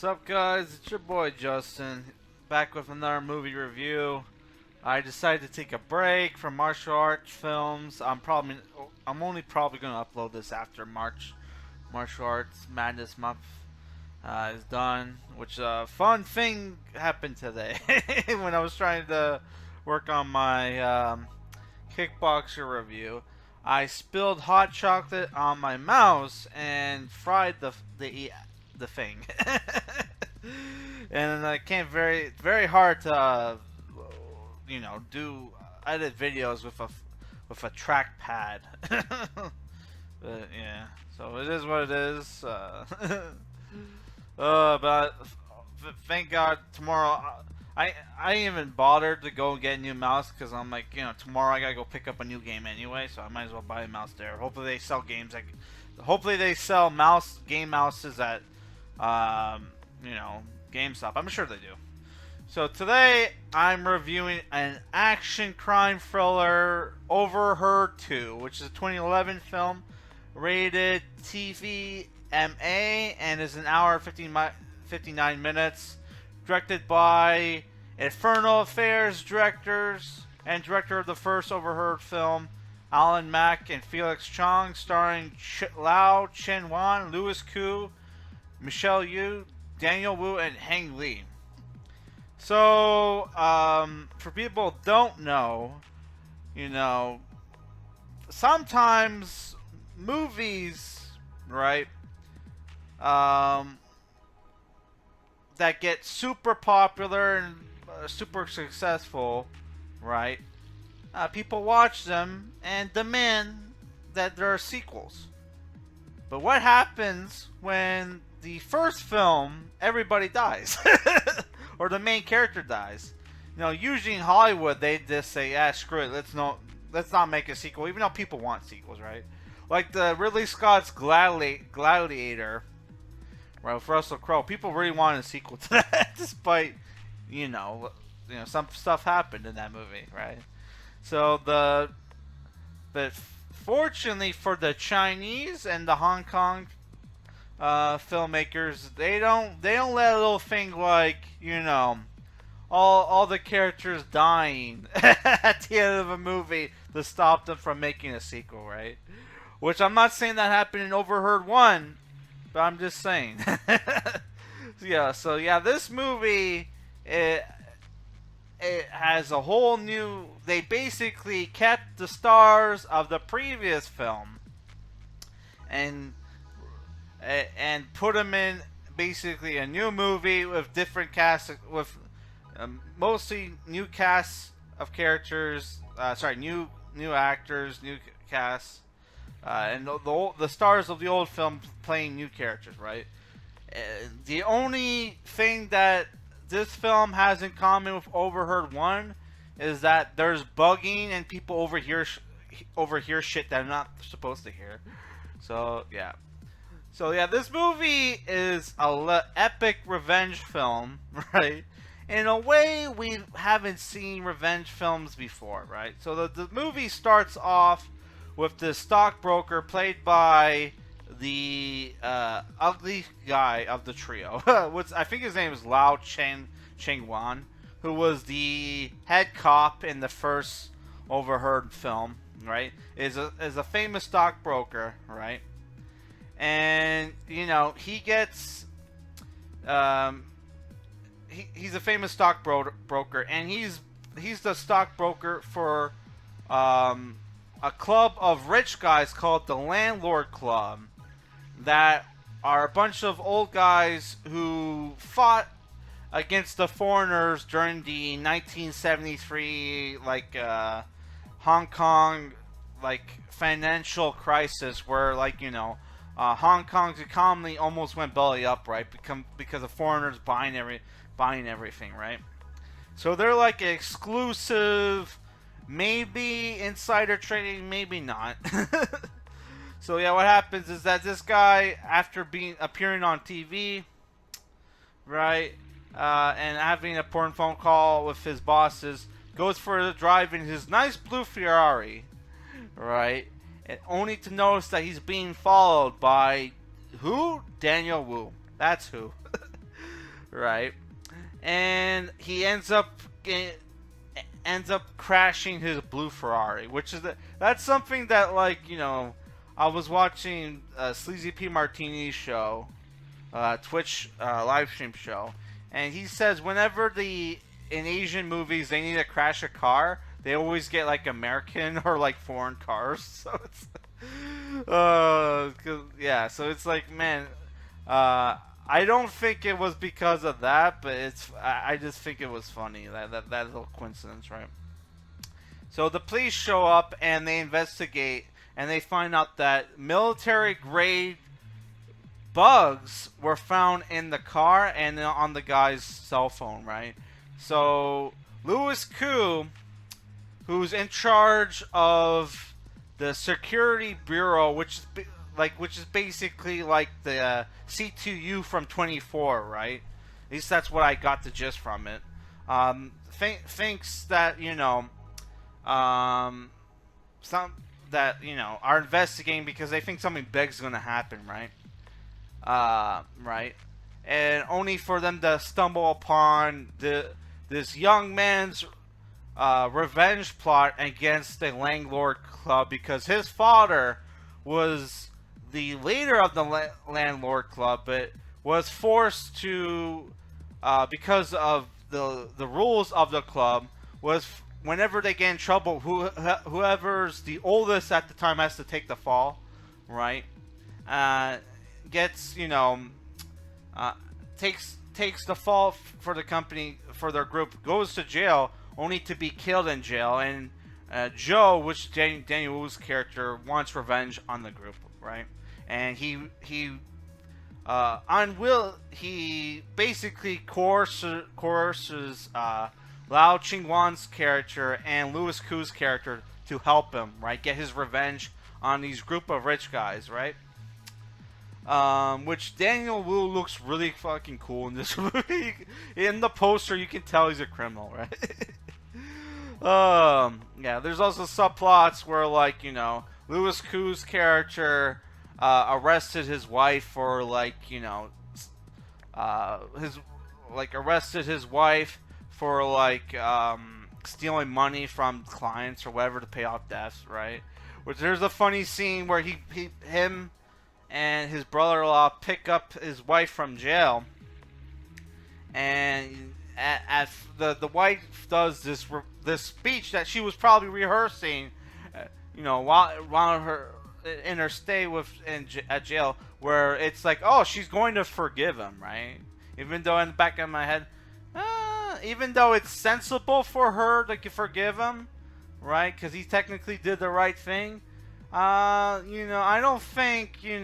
What's up, guys? It's your boy Justin, back with another movie review. I decided to take a break from martial arts films. I'm only probably gonna upload this after Martial Arts Madness Month is done. Which fun thing happened today when I was trying to work on my kickboxer review. I spilled hot chocolate on my mouse and fried the thing. And I can't very hard to do edit videos with a trackpad. But yeah, so it is what it is. But thank God tomorrow. I ain't even bothered to go get a new mouse because I'm like, tomorrow I gotta go pick up a new game anyway, so I might as well buy a mouse there. Hopefully they sell games. Hopefully they sell game mouses at GameStop. I'm sure they do. So today I'm reviewing an action crime thriller, Overheard 2, which is a 2011 film, rated TVMA, and is an hour 59 minutes. Directed by Infernal Affairs director of the first Overheard film, Alan Mack and Felix Chong, starring Ching-Wan, Louis Koo, Michelle Yeoh, Daniel Wu, and Heng Lee. So, for people who don't know, sometimes movies, right, that get super popular and super successful, right, people watch them and demand that there are sequels. But what happens when the first film, everybody dies? Or the main character dies? Usually in Hollywood, they just say, yeah, screw it, let's not make a sequel, even though people want sequels, right? Like the Ridley Scott's Gladiator, right, with Russell Crowe. People really wanted a sequel to that, despite, some stuff happened in that movie, right? So but fortunately for the Chinese and the Hong Kong filmmakers, they don't let a little thing like all the characters dying at the end of a movie to stop them from making a sequel, right? Which I'm not saying that happened in Overheard 1, but I'm just saying. So this movie, it has a whole new. They basically kept the stars of the previous film and put them in basically a new movie with different casts, with mostly new casts of characters. New actors, new casts, and the stars of the old film playing new characters, right? The only thing that this film has in common with Overheard 1 is that there's bugging and people overhear shit that they're not supposed to hear. So yeah. This movie is a epic revenge film, right? In a way, we haven't seen revenge films before, right? So the movie starts off with the stockbroker played by the ugly guy of the trio. I think his name is Ching-Wan, who was the head cop in the first Overheard film, right? Is a famous stockbroker, right? And he gets he's a famous stockbroker, and he's the stockbroker for a club of rich guys called the Landlord Club, that are a bunch of old guys who fought against the foreigners during the 1973 Hong Kong financial crisis, where Hong Kong's economy almost went belly up, right? Because of foreigners buying everything, right? So they're like exclusive, maybe insider trading, maybe not. So yeah, what happens is that this guy, after appearing on TV, right, and having a important phone call with his bosses, goes for a drive in his nice blue Ferrari, right? And only to notice that he's being followed by who? Daniel Wu. That's who. right? And he ends up crashing his blue Ferrari, which is that's something that, like, I was watching Sleazy P Martini's show, Twitch live stream show, and he says whenever in Asian movies they need to crash a car, they always get like American or like foreign cars. So it's yeah, so it's like, man, I don't think it was because of that, but I just think it was funny, that little coincidence, right? So the police show up and they investigate, and they find out that military grade bugs were found in the car and on the guy's cell phone, right? So Louis Koo, who's in charge of the Security Bureau, which is basically like the C2U from 24, right? At least that's what I got the gist from it. Thinks that are investigating because they think something big's gonna happen, right? Right, and only for them to stumble upon this young man's revenge plot against the landlord club, because his father was the leader of the landlord club, but was forced to, because of the rules of the club, was whenever they get in trouble, whoever's the oldest at the time has to take the fall, right? Gets takes the fall for the company, for their group, goes to jail, only to be killed in jail. And Joe, which Daniel Wu's character, wants revenge on the group, right? And he basically coerces Lao Ching-Wan's character and Louis Koo's character to help him, right, get his revenge on these group of rich guys, right? Which Daniel Wu looks really fucking cool in this movie. In the poster, you can tell he's a criminal, right? Yeah, there's also subplots where, like, Louis Koo's character arrested his wife for, stealing money from clients or whatever to pay off debts, right? Which there's a funny scene where him and his brother-in-law pick up his wife from jail, and as the wife does this speech that she was probably rehearsing, while her in her stay at jail, where it's like, oh, she's going to forgive him, right? Even though in the back of my head, even though it's sensible for her to forgive him, right? Because he technically did the right thing. I don't think, he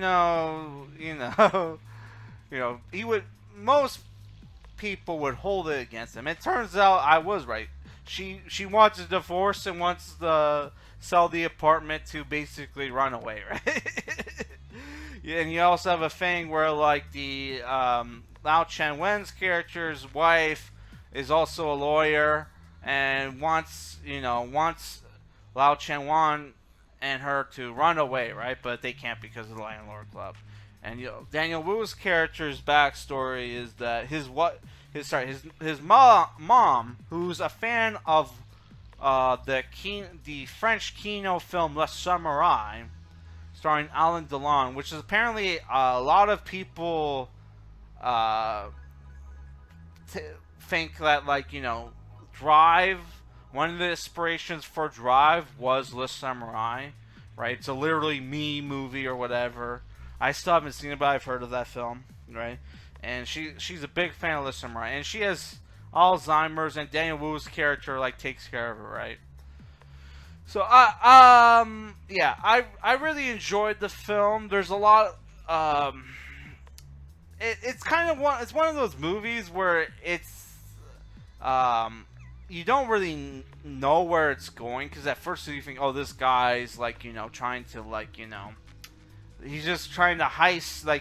would, most people would hold it against him. It turns out I was right. She wants a divorce and wants to sell the apartment to basically run away, right? And you also have a thing where, like, the Lao Chen-Wen's character's wife is also a lawyer and wants Lao Chen-Wan and her to run away, right? But they can't because of the landlord club. And Daniel Wu's character's backstory is that his mom, who's a fan of the French Kino film Le Samurai, starring Alain Delon, which is apparently a lot of people think that, Drive. One of the inspirations for Drive was Le Samurai, right? It's a literally me movie or whatever. I still haven't seen it, but I've heard of that film, right? And she's a big fan of Le Samurai, and she has Alzheimer's, and Daniel Wu's character takes care of her, right? So I really enjoyed the film. There's a lot. It's kind of it's one of those movies where it's you don't really know where it's going, because at first you think, oh, this guy's trying to he's just trying to heist,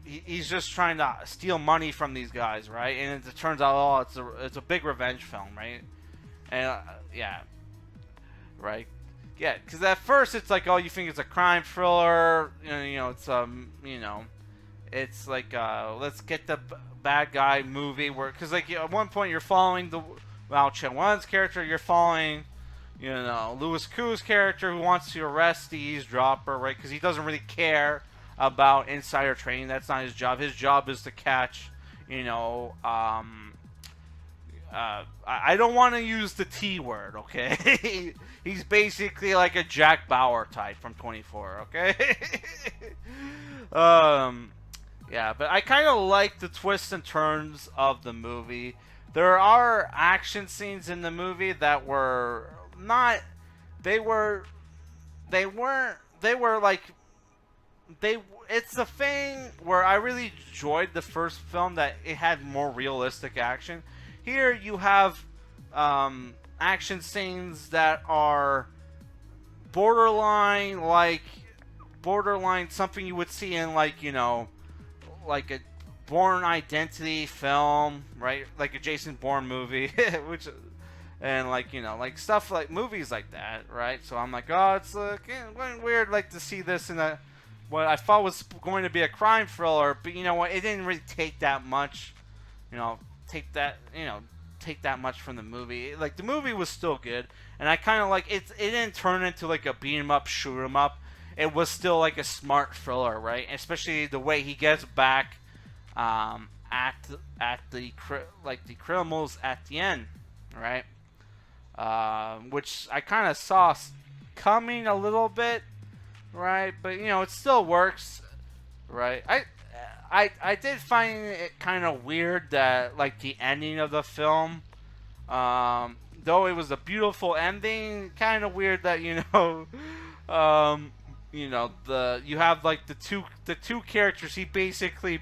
he's just trying to steal money from these guys, right? And it turns out, oh, it's a big revenge film, right? And yeah, right, yeah, because at first it's like, oh, you think it's a crime thriller, it's It's like let's get the bad guy movie where, because like at one point you're following the Ching-Wan's character, you're following Louis Koo's character who wants to arrest the eavesdropper, right? Because he doesn't really care about insider trading. That's not his job. His job is to catch, I don't want to use the T word, okay? He's basically like a Jack Bauer type from 24, okay? Yeah, but I kind of like the twists and turns of the movie. There are action scenes in the movie that were not. They were. They weren't. They were like. They. It's the thing where I really enjoyed the first film that it had more realistic action. Here you have action scenes that are borderline something you would see in like like a Bourne Identity film, right? Like a Jason Bourne movie, which, and like stuff like movies like that, right? So I'm like, oh, it's weird, like to see this in a what I thought was going to be a crime thriller, but you know what? It didn't really take that much, take that much from the movie. Like the movie was still good, and I kind of like it. It didn't turn into like a beat 'em up, shoot 'em up. It was still like a smart thriller, right? Especially the way he gets back at the criminals at the end, right? Which I kind of saw coming a little bit, right? But it still works, right? I did find it kind of weird that like the ending of the film, though it was a beautiful ending, kind of weird that you have like the two characters he basically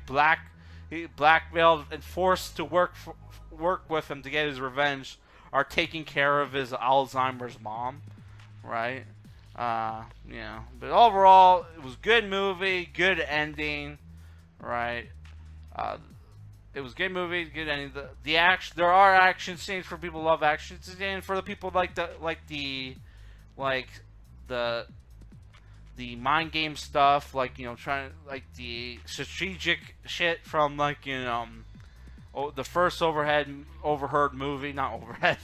blackmailed and forced to work with him to get his revenge are taking care of his Alzheimer's mom, right? But overall it was a good movie, good ending, right? It was a good movie, good ending. The action, there are action scenes for people who love action scenes, and for the people like the mind game stuff, like trying like the strategic shit from like the first Overheard movie, not Overhead,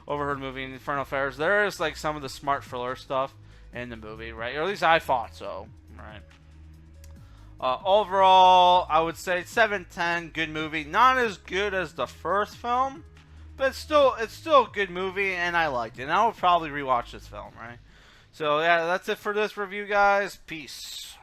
Overheard movie in Infernal Affairs. There is like some of the smart thriller stuff in the movie, right? Or at least I thought so, right? Overall, I would say 7/10, good movie. Not as good as the first film, but it's still a good movie, and I liked it. And I will probably rewatch this film, right? So yeah, that's it for this review, guys. Peace.